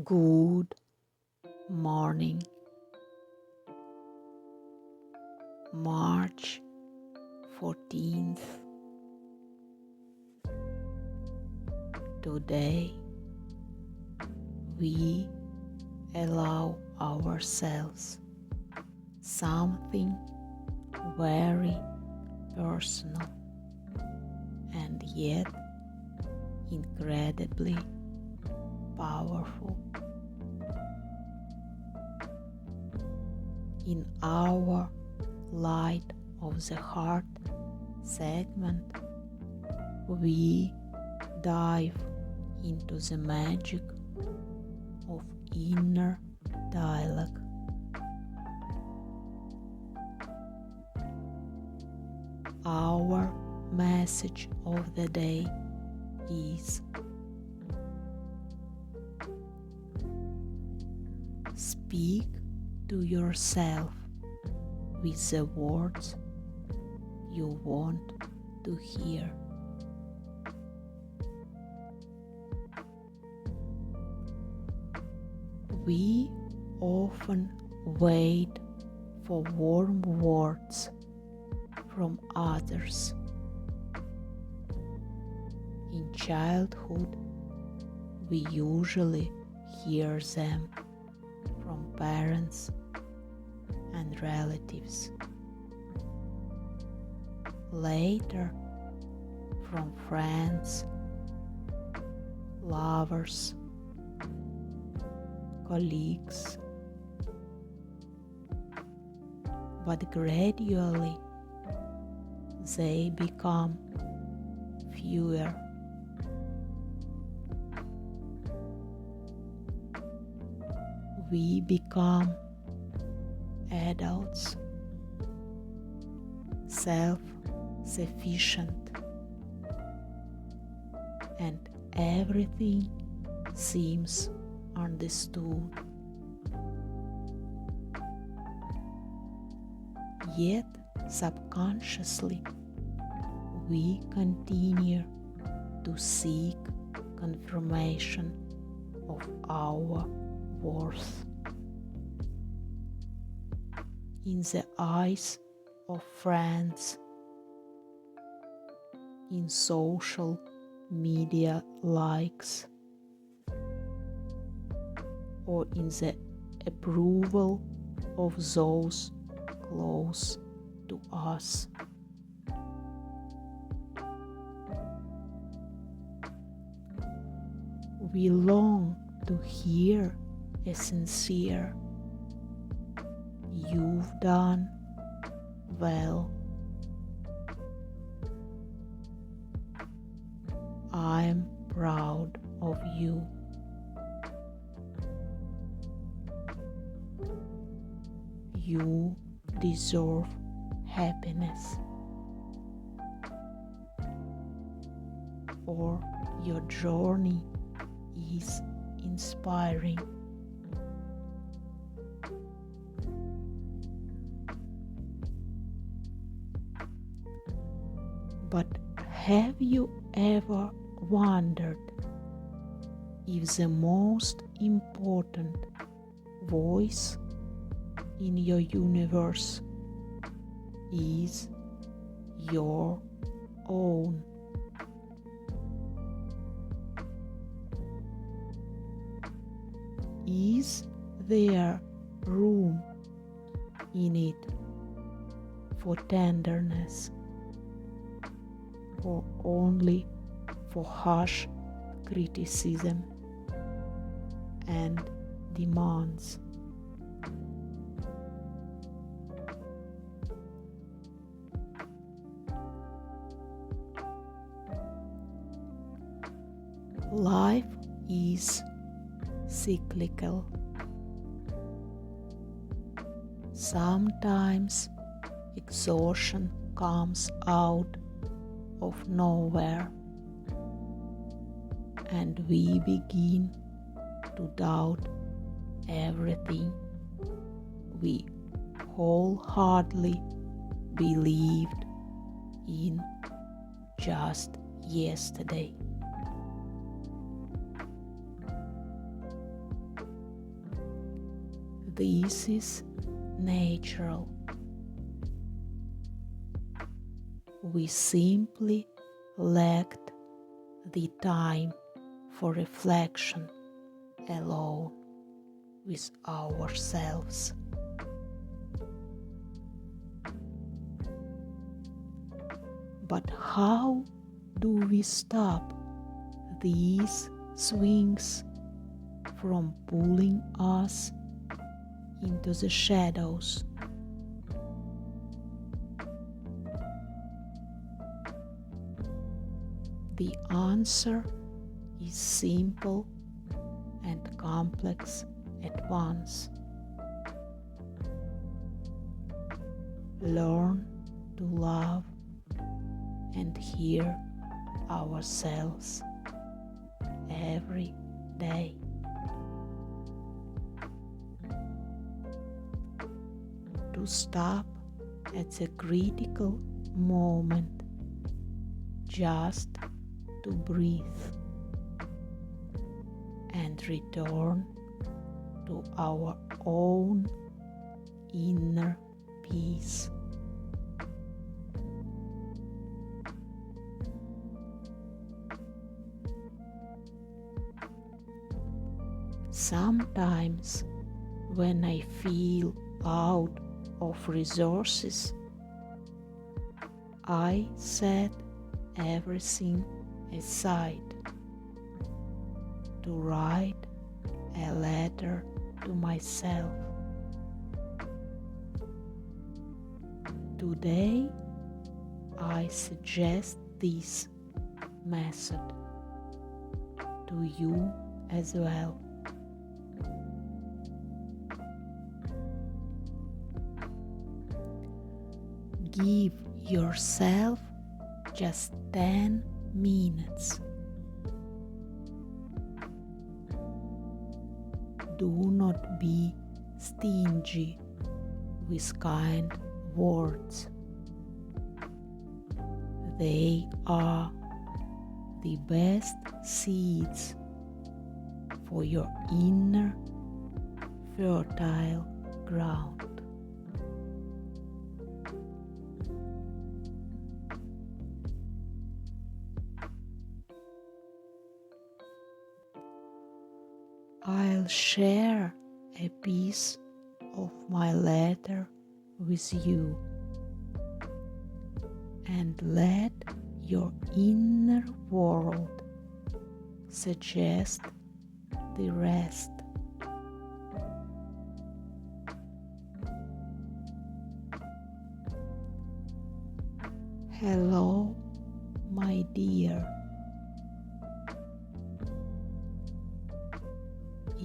Good morning, March 14th. Today we allow ourselves something very personal and yet incredibly powerful. In our Light of the Heart segment, we dive into the magic of inner dialogue. Our message of the day is: speak to yourself with the words you want to hear. We often wait for warm words from others. In childhood, we usually hear them from parents and relatives. Later, from friends, lovers, colleagues. But gradually, they become fewer. We become adults, self-sufficient, and everything seems understood. Yet subconsciously we continue to seek confirmation of our worth. In the eyes of friends, in social media likes, or in the approval of those close to us. We long to hear a sincere "You've done well," "I'm proud of you," "You deserve happiness," or "Your journey is inspiring." But have you ever wondered if the most important voice in your universe is your own? Is there room in it for tenderness, or only for harsh criticism and demands? Life is cyclical. Sometimes exhaustion comes out of nowhere, and we begin to doubt everything we wholeheartedly believed in just yesterday. This is natural. We simply lacked the time for reflection alone with ourselves. But how do we stop these swings from pulling us into the shadows? The answer is simple and complex at once. Learn to love and hear ourselves every day. To stop at the critical moment, just to breathe and return to our own inner peace. Sometimes, when I feel out of resources, I set everything aside to write a letter to myself. Today, I suggest this method to you as well. Give yourself just 10 minutes. Do not be stingy with kind words. They are the best seeds for your inner fertile ground. I'll share a piece of my letter with you and let your inner world suggest the rest. Hello, my dear.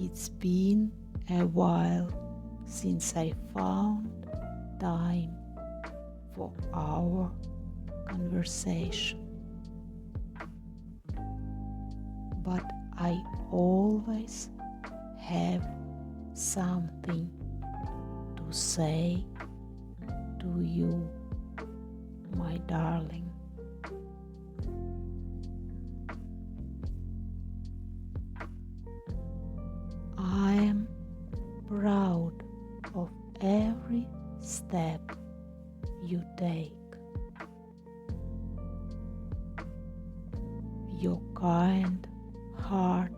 It's been a while since I found time for our conversation. But I always have something to say to you, my darling. I am proud of every step you take. Your kind heart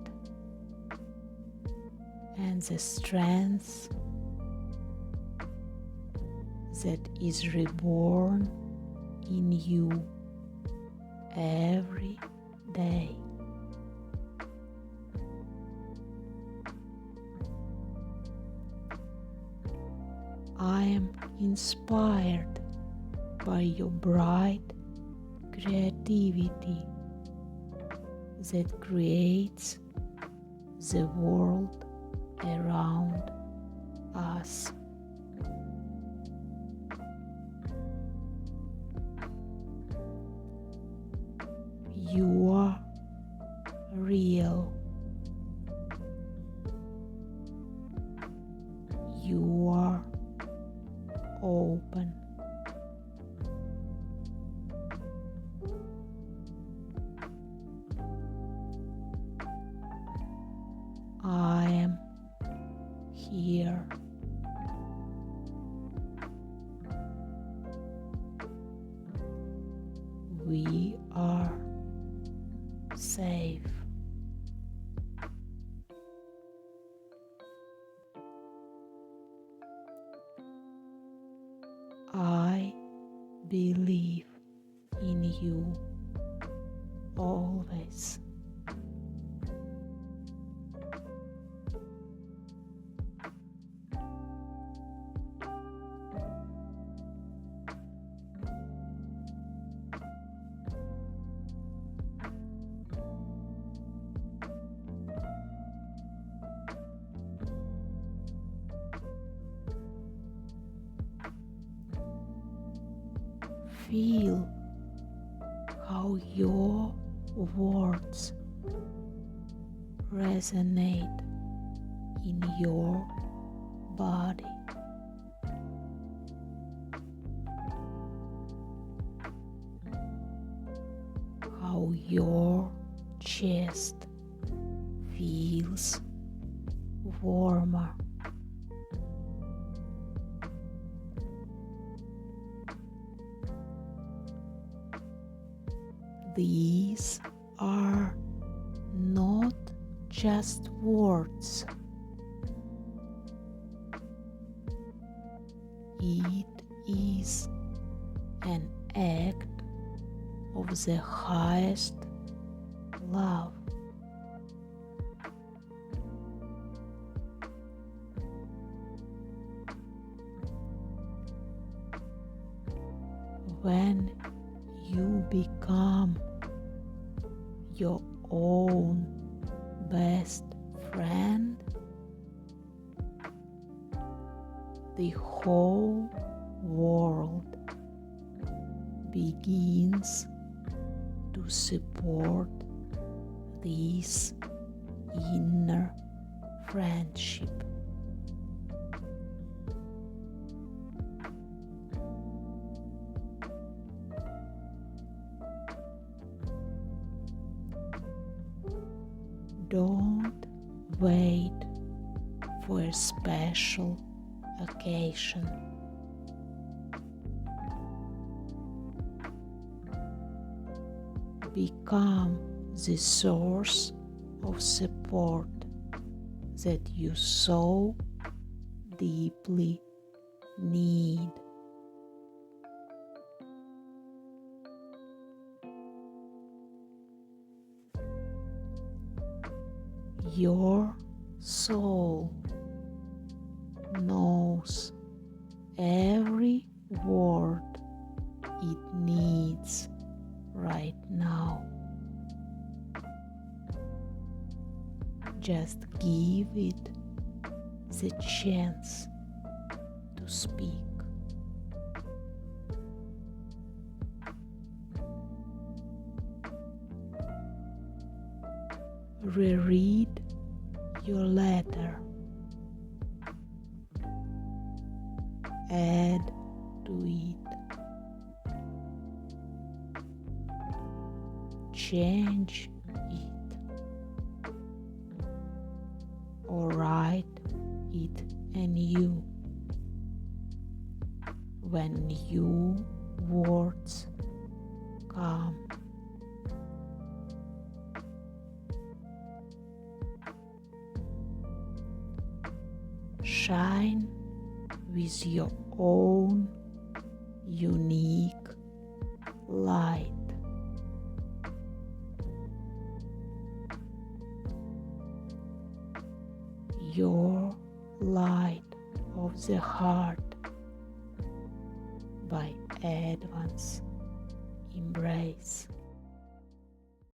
and the strength that is reborn in you every day. I am inspired by your bright creativity that creates the world around us. You are real. You are open. I am here we are safe. I believe in you always. Feel how your words resonate in your body. How your chest feels warmer. These are not just words. It is an act of the highest love. When you become your own best friend, the whole world begins to support this inner friendship. Don't wait for a special occasion. Become the source of support that you so deeply need. Your soul knows every word it needs right now. Just give it the chance to speak. Reread your letter. Add to it. Change it. Or write it anew when new words come. Shine with your own unique light. Your light of the heart by Advance Embrace.